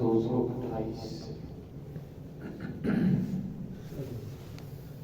228।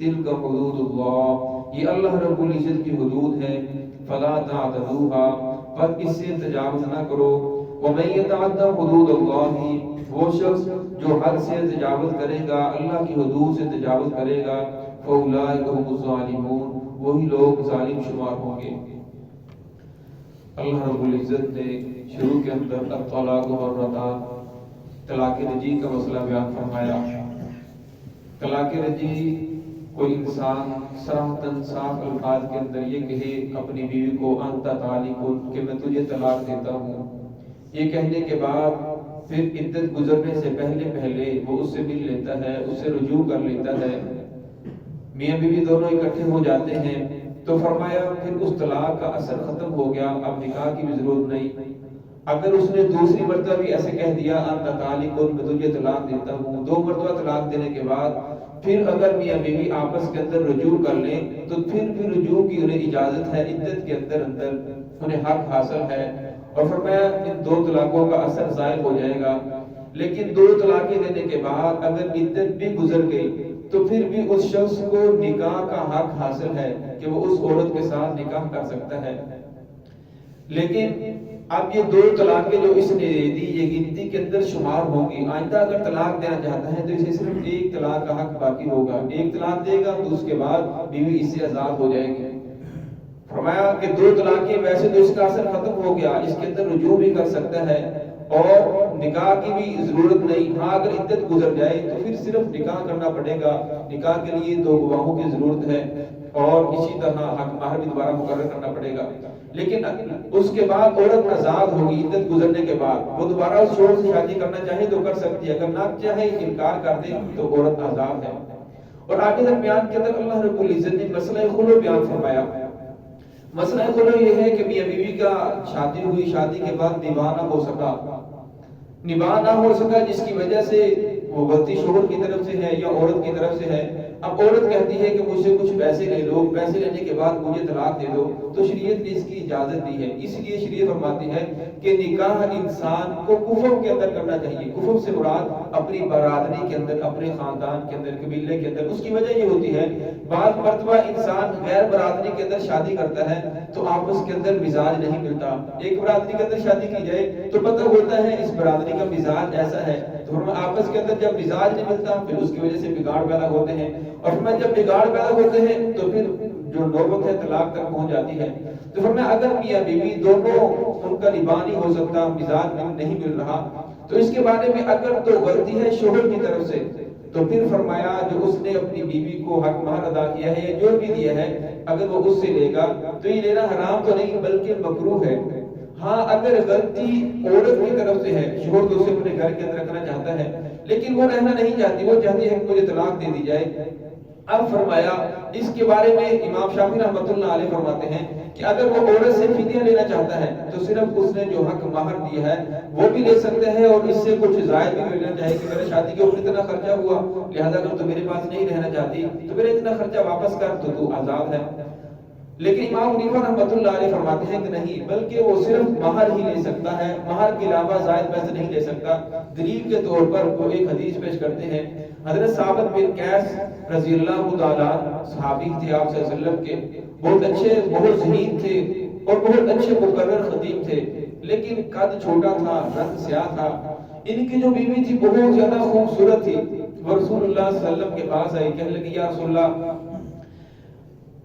تلک حدود اللہ، یہ اللہ رب العزت کی حدود ہے، فلا تعتدوها، پر اس سے تجاوز نہ کرو، ومن یتعد حدود اللہ، وہ شخص جو حد سے تجاوز کرے گا، اللہ کی حدود سے تجاوز کرے گا، فاولئک هم الظالمون، وہی لوگ ظالم شمار ہوں گے۔ اللہ رب العزت نے شروع کے اندر الطلاق مرتان، طلاق رجعی کا مسئلہ بیان فرمایا۔ طلاق رجعی کوئی انسان صراحتاً صاف الفاظ کے اندر یہ کہے اپنی بیوی کو انت طالق، کہ میں تجھے طلاق دیتا ہوں، یہ کہنے کے بعد پھر عدت گزرنے سے پہلے وہ اس سے مل لیتا ہے، اس سے رجوع کر لیتا ہے، میاں بیوی دونوں اکٹھے ہو جاتے ہیں، تو فرمایا پھر اس طلاق کا اثر ختم ہو گیا، اب نکاح کی بھی ضرورت نہیں۔ اگر اس نے دوسری مرتبہ بھی ایسے کہہ دیا انت طالق، میں تجھے طلاق دیتا ہوں، 2 مرتبہ طلاق دینے کے بعد پھر اگر میاں بیوی آپس کے اندر رجوع کر لیں تو پھر بھی رجوع کی انہیں اجازت ہے، عدت کے اندر انہیں حق حاصل ہے۔ اور فرمایا ان 2 طلاقوں کا اثر زائل ہو جائے گا، لیکن 2 طلاقیں دینے کے بعد اگر عدت بھی گزر گئی تو پھر بھی اس شخص کو نکاح کا حق حاصل ہے کہ وہ اس عورت کے ساتھ نکاح کر سکتا ہے۔ لیکن اب یہ 2 طلاقیں جو اس نے دے دی یہ گنتی کے اندر شمار ہوں گی، آئندہ اگر طلاق دینا چاہتا ہے تو اسے صرف 1 طلاق کا حق باقی ہوگا، 1 طلاق دے گا تو اس کے بعد بیوی اس سے آزاد ہو جائے گی۔ فرمایا کہ 2 طلاقیں ویسے تو اس کا اثر ختم ہو گیا، اس کے اندر رجوع بھی کر سکتا ہے اور نکاح کی بھی ضرورت نہیں، ہاں اگر عدت گزر جائے تو پھر صرف نکاح کرنا پڑے گا، نکاح کے لیے 2 گواہوں کی ضرورت ہے اور اسی طرح حق مہر بھی دوبارہ مقرر کرنا پڑے گا۔ لیکن اس کے بعد عورت آزاد ہوگی، عدت گزرنے کے بعد وہ دوبارہ اس شوہر سے شادی کرنا چاہے تو کر سکتی ہے، اگر نہ چاہے انکار کر دے تو عورت آزاد ہے۔ اور آگے درمیان کے اندر اللہ رب العزت نے مسئلہ خلو بیان فرمایا۔ مسئلہ خلو یہ ہے کہ میاں بیوی کا شادی ہوئی، شادی کے بعد نباہ نہ ہو سکا جس کی وجہ سے وہ غلطی شوہر کی طرف سے ہے یا عورت کی طرف سے ہے۔ اب عورت کہتی ہے کہ مجھ سے کچھ پیسے لے لو، پیسے لینے کے بعد مجھے طلاق دے دو، تو شریعت نے اس کی اجازت دی ہے۔ اس لیے شریعت فرماتی ہے کہ نکاح انسان کو کفر کے اندر کرنا چاہیے۔ کفر سے مراد اپنی برادری کے اندر، اپنے خاندان کے اندر، قبیلے کے اندر۔ اس کی وجہ یہ ہوتی ہے بعض مرتبہ انسان غیر برادری کے اندر شادی کرتا ہے تو آپس کے اندر مزاج نہیں ملتا۔ ایک برادری کے اندر شادی کی جائے تو پتہ ہوتا ہے اس برادری کا مزاج ایسا ہے، تو ہم آپس کے اندر جب مزاج نہیں ملتا پھر اس کی وجہ سے بگاڑ پیدا ہوتے ہیں، اور فرمایا جب بگاڑ پیدا ہوتے ہیں تو پھر جو نوبت ہے طلاق تک پہنچ جاتی ہے۔ تو فرمایا اگر میاں بیوی دونوں ان کا نباہ نہیں ہو سکتا، مزاج نہیں مل رہا، تو اس کے بارے میں اگر تو غلطی ہے شوہر کی طرف سے تو پھر فرمایا جو اس نے اپنی بیوی کو حق مہر ادا کیا ہے یا جو بھی دیا ہے اگر وہ اس سے لے گا تو یہ لینا حرام تو نہیں بلکہ مکروہ ہے۔ ہاں اگر غلطی عورت کی طرف سے ہے، شوہر تو اسے اپنے گھر کے اندر رکھنا چاہتا ہے لیکن وہ رہنا نہیں چاہتی، وہ چاہتی ہے کہ مجھے طلاق دے دی جائے۔ اب فرمایا اس کے بارے میں امام شافعی رحمۃ اللہ علیہ فرماتے ہیں کہ اگر وہ عورت سے فدیہ لینا چاہتا ہے تو صرف اس نے جو حق مہر دیا ہے وہ بھی لے سکتے ہیں اور اس سے کچھ زائد بھی لینا چاہے کہ میرے شادی کے اوپر اتنا خرچہ ہوا، لہذا اگر تو میرے پاس نہیں رہنا چاہتی تو میرا اتنا خرچہ واپس کر تو آزاد ہے۔ لیکن امام حنیفہ رحمۃ اللہ علیہ فرماتے ہیں کہ نہیں، بلکہ وہ صرف مہر ہی لے سکتا ہے، مہر کے علاوہ زائد پیسے نہیں لے سکتا۔ دلیل کے طور پر وہ ایک حدیث پیش کرتے ہیں، حضرت ثابت بن قیس رضی اللہ تعالیٰ صحابی تھے آپ صلی اللہ علیہ وسلم کے، بہت اچھے، بہت ذہین تھے اور بہت اچھے مقرر خطیب تھے، لیکن قد چھوٹا تھا، رنگ سیاہ تھا۔ ان کی جو بیوی تھی بہت زیادہ خوبصورت تھی، وہ رسول اللہ صلی اللہ علیہ وسلم کے پاس آئی، کہنے لگی یا رسول اللہ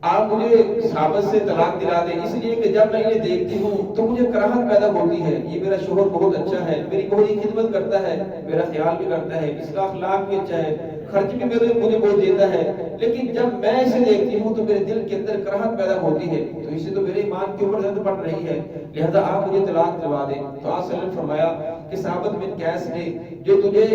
آپ مجھے ثابت سے طلاق دلا دیں، اس لیے کہ جب میں انہیں دیکھتی ہوں تو مجھے کراہت پیدا ہوتی ہے، یہ میرا شوہر بہت اچھا ہے، میری بہت خدمت کرتا ہے، میرا خیال بھی کرتا ہے، اس کا اخلاق بھی اچھا ہے، خرچ بھی مجھے بہت دیتا ہے، لیکن جب میں اسے دیکھتی ہوں تو میرے دل کے اندر کراہت پیدا ہوتی ہے، تو اسے تو میرے ایمان کے اوپر زد پڑ رہی ہے، لہذا آپ مجھے طلاق دلوا دیں۔ تو آپ صلی اللہ علیہ وسلم فرمایا کہ ثابت بن قیس نے جو تجھے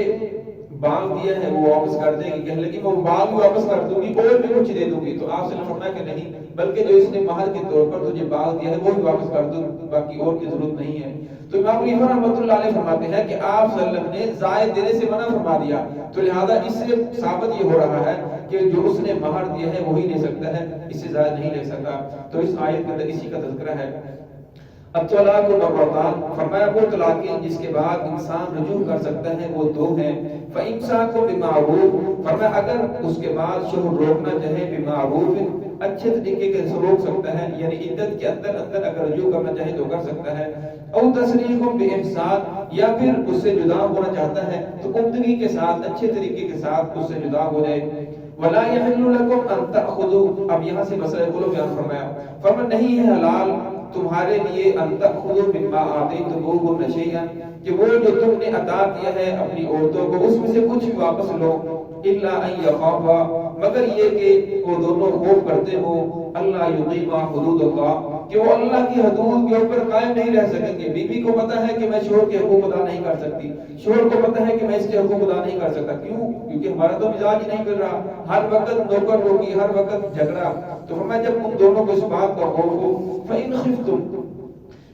باغ دیا ہے وہ واپس کر دے گی، کہنے لگی میں وہ باغ بھی واپس کر دوں گی اور بھی کچھ دے دوں گی، تو آپ صلی اللہ علیہ وسلم فرمایا کہ نہیں، بلکہ جو اس نے مہر کے طور پر تجھے باغ دیا ہے وہ بھی واپس کر دوں، باقی اور کی ضرورت نہیں ہے۔ تو امام حنیفہ رحمۃ اللہ علیہ فرماتے ہیں کہ آپ صلی اللہ علیہ وسلم نے زائد دینے سے منع فرما دیا، تو لہذا اس سے ثابت یہ ہو رہا ہے کہ جو اس نے مہر دیا ہے وہی لے سکتا ہے، اس سے زائد نہیں لے سکتا۔ تو اس آیت کے اندر اسی کا تذکرہ ہے۔ الطلاق مرتان، فرمایا وہ طلاقیں جس کے بعد انسان رجوع کر سکتا ہے وہ دو ہیں. فإمساک بمعروف، فرمایا اگر اس کے بعد شوہر روکنا چاہے بمعروف اچھے طریقے سے روک سکتا ہے، یعنی عدت کے اندر اگر رجوع کرنا چاہے تو کر سکتا ہے. او تسریح بإحسان، یا پھر اس سے جدا ہونا چاہتا ہے تو عمدگی کے ساتھ اچھے طریقے کے ساتھ اس سے جدا ہو جائے. ولا يحل لكم ان تأخذوا، اب یہاں سے مسئلہ کو بیان فرمایا نہیں ہے حلال تمہارے لیے ان تأخذوا مما آتيتموهن شيئا، کہ وہ جو تم نے عطا کیا ہے اپنی عورتوں کو اس میں سے کچھ بھی واپس لو. الا ان يخافا، مگر یہ کہ وہ دونوں خوف کرتے ہو اللہ یقیما حدود اللہ، کہ وہ اللہ کی حدود کے اوپر قائم نہیں رہ سکیں گے. بیوی کو پتا ہے کہ میں شوہر کے حقوق ادا نہیں کر سکتی، شوہر کو پتا ہے کہ میں اس کے حقوق ادا نہیں کر سکتا. کیوں؟ کیونکہ ہمارا تو مزاج ہی نہیں مل رہا، ہر وقت نوکر لوگی، ہر وقت جھگڑا. تو فرمایا جب ان دونوں کو اس بات کا خوف ہو فإن خفتم،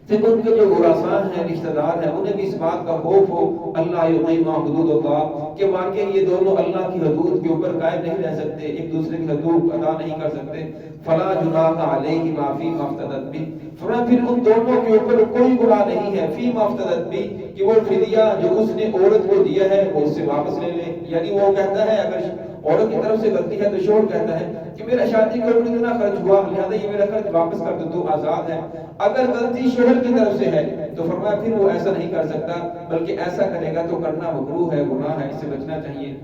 پھر ان کے جو ورثاء ہیں رشتہ دار ہیں انہیں بھی اس بات کا خوف ہو اللہ یقیما حدود اللہ، کہ واقعی یہ دونوں اللہ کی حدود کے اوپر قائم نہیں رہ سکتے، ایک دوسرے کے حقوق ادا نہیں کر سکتے. فلا جناح علیہما فیما افتدت بہ، فرمایا پھر ان دونوں کے اوپر کوئی گناہ نہیں ہے فیما افتدت بہ، کہ وہ فدیہ جو اس نے عورت کو دیا ہے وہ اس سے واپس لے لے. یعنی وہ کہتا ہے اگر عورت کی طرف سے غلطی ہے تو شوہر کہتا ہے کہ میرا شادی کے اوپر اتنا خرچ ہوا لہذا یہ میرا خرچ واپس کر دو، تو آزاد ہے. اگر غلطی شوہر کی طرف سے ہے تو فرمایا پھر وہ ایسا نہیں کر سکتا، بلکہ ایسا کرے گا تو کرنا مکروہ ہے، گناہ ہے، اس سے بچنا چاہیے.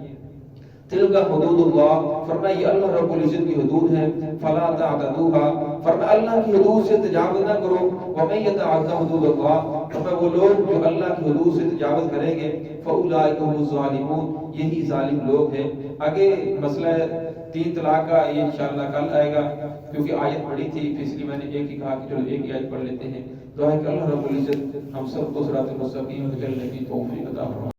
تلک حدود اللہ، فرمایا یہ اللہ رب العزت کی حدود ہیں. فلا تعتدوها، فرمایا اللہ کی حدود سے تجاوز نہ کرو. ومن يتعد حدود اللہ، فرمایا وہ لوگ جو اللہ کی حدود سے تجاوز کریں گے فاولئک هم الظالمون، یہی ظالم لوگ ہیں. آگے مسئلہ 3 طلاق کا یہ انشاءاللہ کل آئے گا، کیونکہ آیت پڑھی تھی اس لیے میں نے ایک ہی کہا کہ چلو ایک ہی آیت پڑھ لیتے ہیں. دعا ہے کہ اللہ رب العزت ہم سب کو صراط مستقیم پہ چلنے کی توفیق عطا فرمائے.